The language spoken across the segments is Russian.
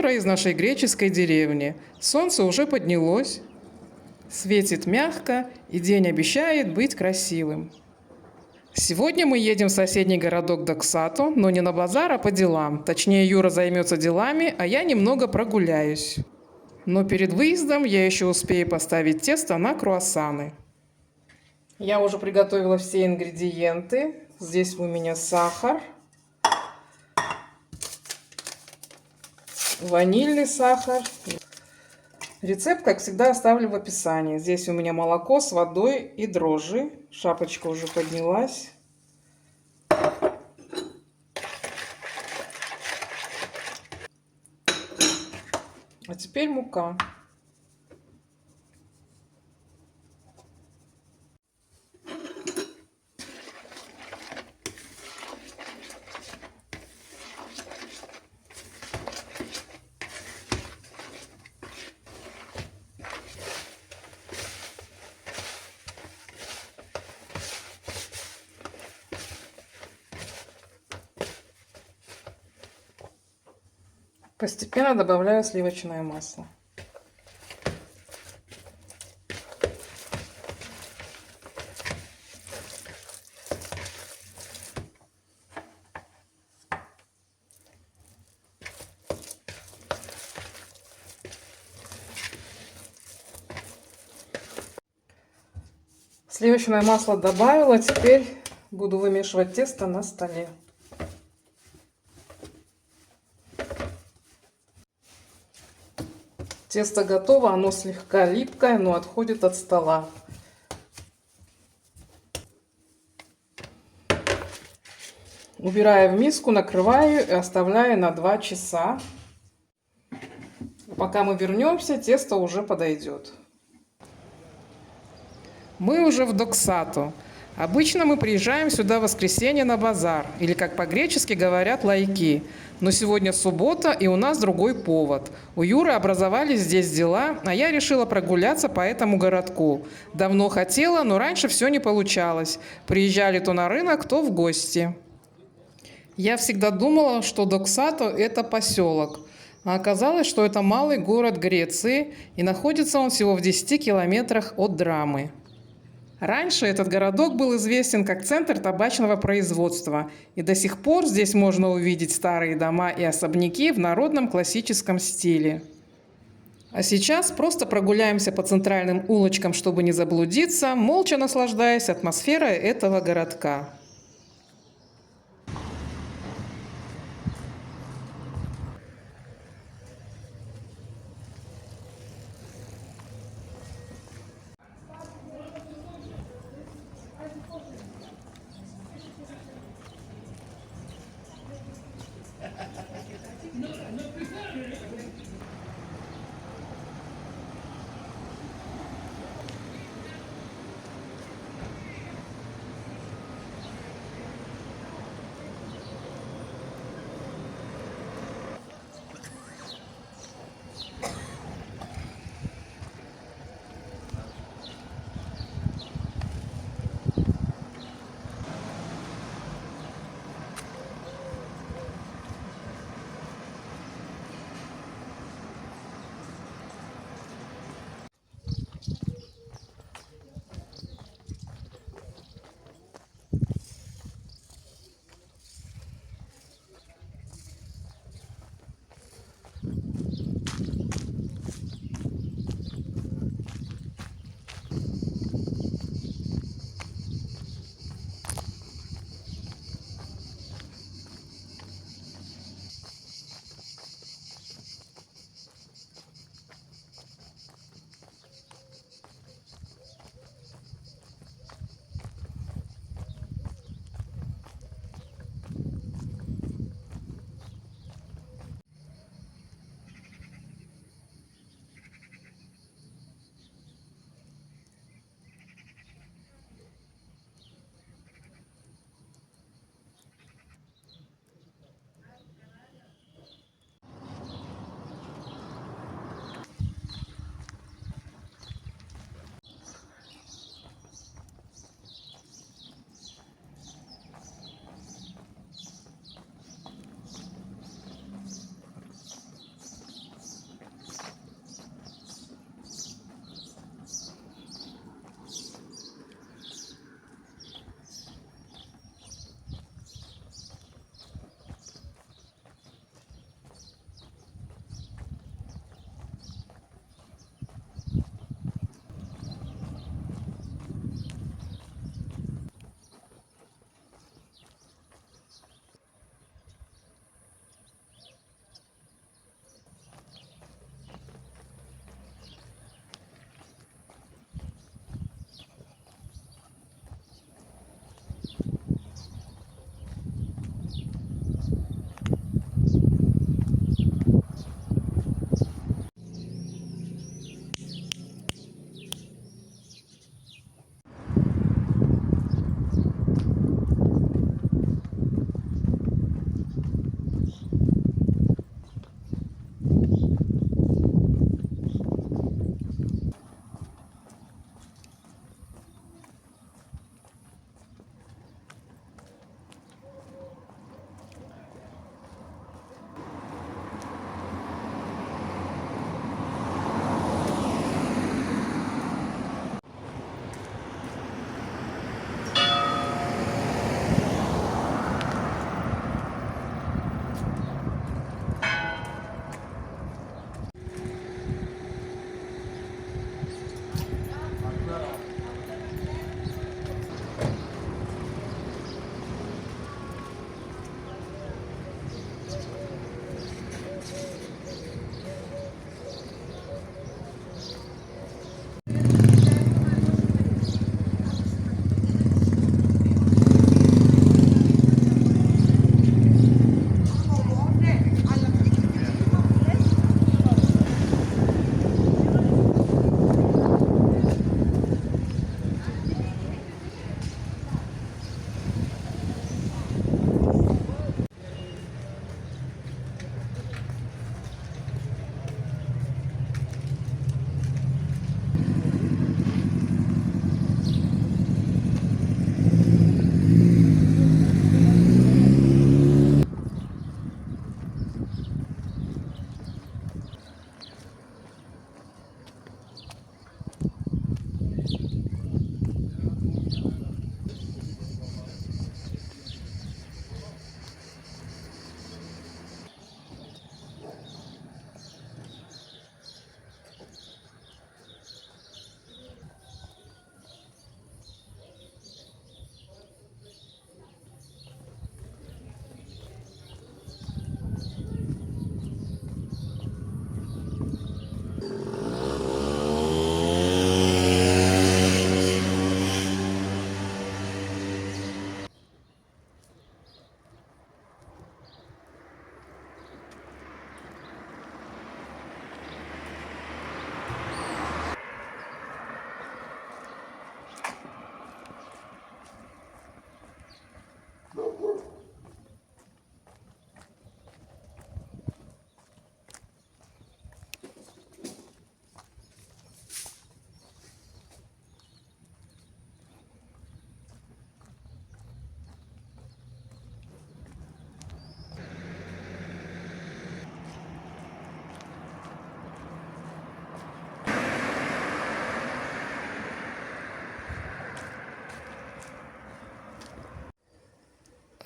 утро из нашей греческой деревни. Солнце уже поднялось, светит мягко, и день обещает быть красивым. Сегодня мы едем в соседний городок Доксато, но не на базар, а по делам. Точнее, Юра займется делами, а я немного прогуляюсь. Но перед выездом я еще успею поставить тесто на круассаны. Я уже приготовила все ингредиенты. Здесь у меня сахар, ванильный сахар. Рецепт, как всегда, оставлю в описании. Здесь у меня молоко с водой и дрожжи. Шапочка уже поднялась. А теперь мука. Постепенно добавляю сливочное масло. Сливочное масло добавила, теперь буду вымешивать тесто на столе. Тесто готово, оно слегка липкое, но отходит от стола. Убираю в миску, накрываю и оставляю на 2 часа. Пока мы вернемся, тесто уже подойдет. Мы уже в Доксато. Обычно мы приезжаем сюда в воскресенье на базар, или, как по-гречески говорят, лайки. Но сегодня суббота, и у нас другой повод. У Юры образовались здесь дела, а я решила прогуляться по этому городку. Давно хотела, но раньше все не получалось. Приезжали то на рынок, то в гости. Я всегда думала, что Доксато – это поселок. А оказалось, что это малый город Греции, и находится он всего в 10 километрах от Драмы. Раньше этот городок был известен как центр табачного производства, и до сих пор здесь можно увидеть старые дома и особняки в народном классическом стиле. А сейчас просто прогуляемся по центральным улочкам, чтобы не заблудиться, молча наслаждаясь атмосферой этого городка.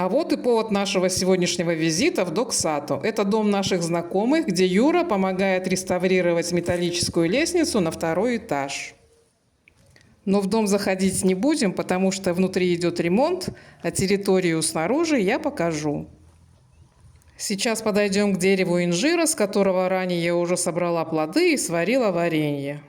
А вот и повод нашего сегодняшнего визита в Доксато. Это дом наших знакомых, где Юра помогает реставрировать металлическую лестницу на второй этаж. Но в дом заходить не будем, потому что внутри идет ремонт, а территорию снаружи я покажу. Сейчас подойдем к дереву инжира, с которого ранее я уже собрала плоды и сварила варенье.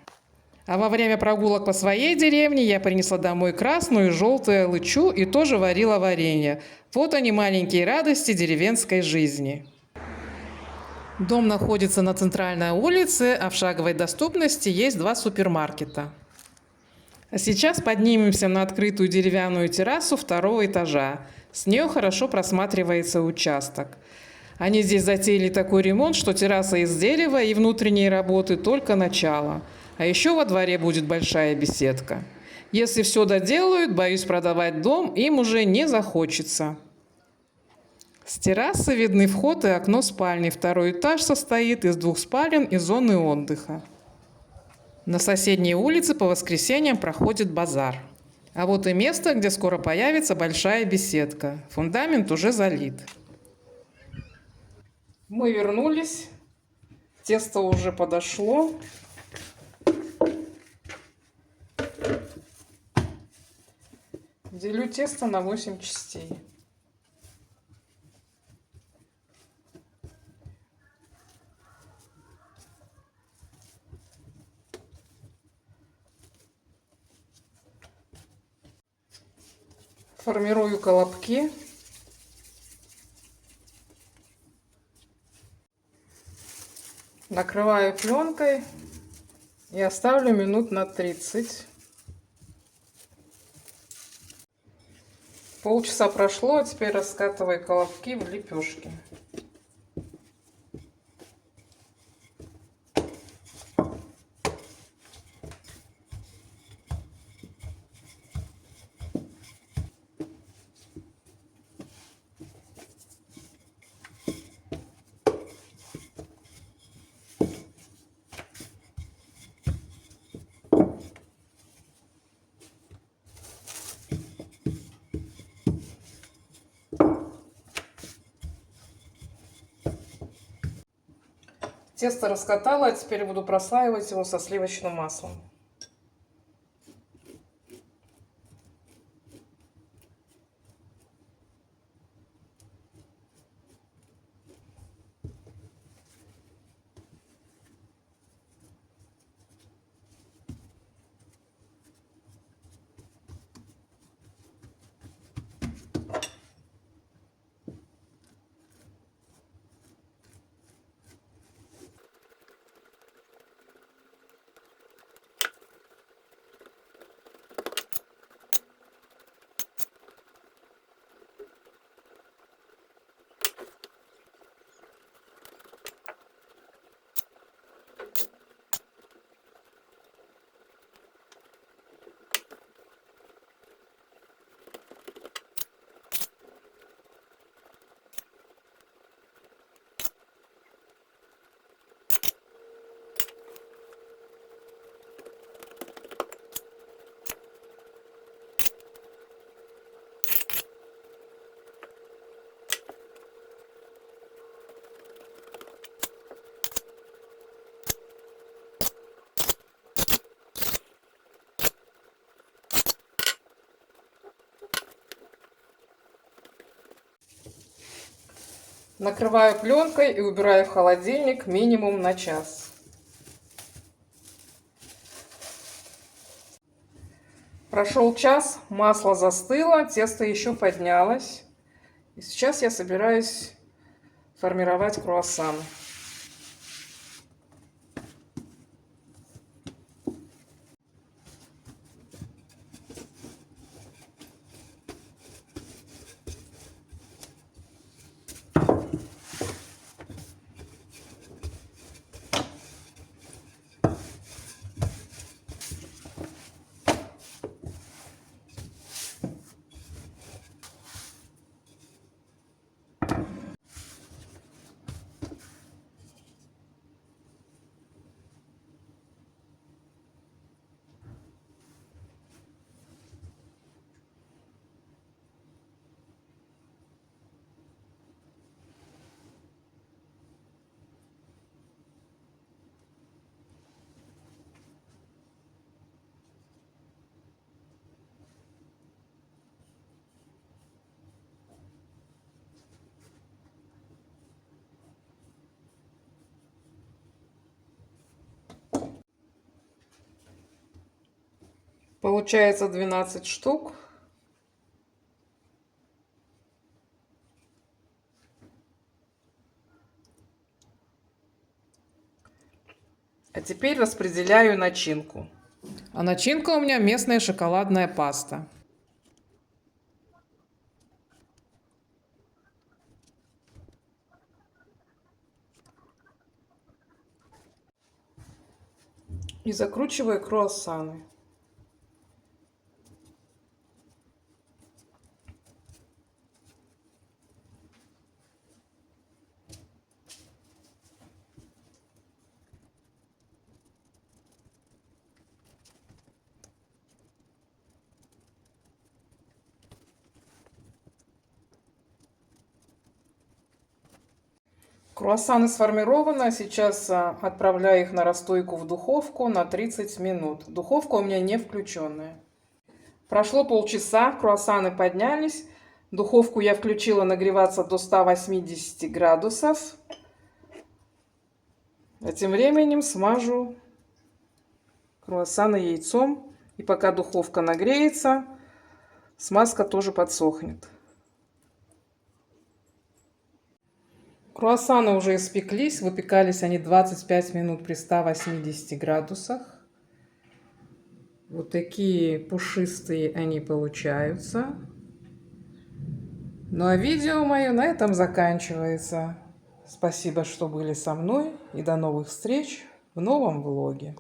А во время прогулок по своей деревне я принесла домой красную и желтую алычу и тоже варила варенье. Вот они, маленькие радости деревенской жизни. Дом находится на центральной улице, а в шаговой доступности есть 2 супермаркета. А сейчас поднимемся на открытую деревянную террасу 2-го этажа. С нее хорошо просматривается участок. Они здесь затеяли такой ремонт, что терраса из дерева и внутренние работы только начало. А еще во дворе будет большая беседка. Если все доделают, боюсь, продавать дом им уже не захочется. С террасы видны вход и окно спальни. 2-й этаж состоит из 2 спален и зоны отдыха. На соседней улице по воскресеньям проходит базар. А вот и место, где скоро появится большая беседка. Фундамент уже залит. Мы вернулись. Тесто уже подошло. Делю тесто на 8 частей. Формирую колобки. Накрываю пленкой и оставлю минут на 30. Полчаса прошло, а теперь раскатываю колобки в лепешки. Тесто раскатала, а теперь буду прослаивать его со сливочным маслом. Накрываю пленкой и убираю в холодильник минимум на час. Прошел час, масло застыло, тесто еще поднялось. И сейчас я собираюсь формировать круассан. Получается 12 штук. А теперь распределяю начинку. А начинка у меня местная шоколадная паста. И закручиваю круассаны. Круассаны сформированы, а сейчас отправляю их на расстойку в духовку на 30 минут. Духовка у меня не включенная. Прошло полчаса, круассаны поднялись. Духовку я включила нагреваться до 180 градусов. А тем временем смажу круассаны яйцом. И пока духовка нагреется, смазка тоже подсохнет. Круассаны уже испеклись. Выпекались они 25 минут при 180 градусах. Вот такие пушистые они получаются. Ну а видео мое на этом заканчивается. Спасибо, что были со мной, и до новых встреч в новом влоге.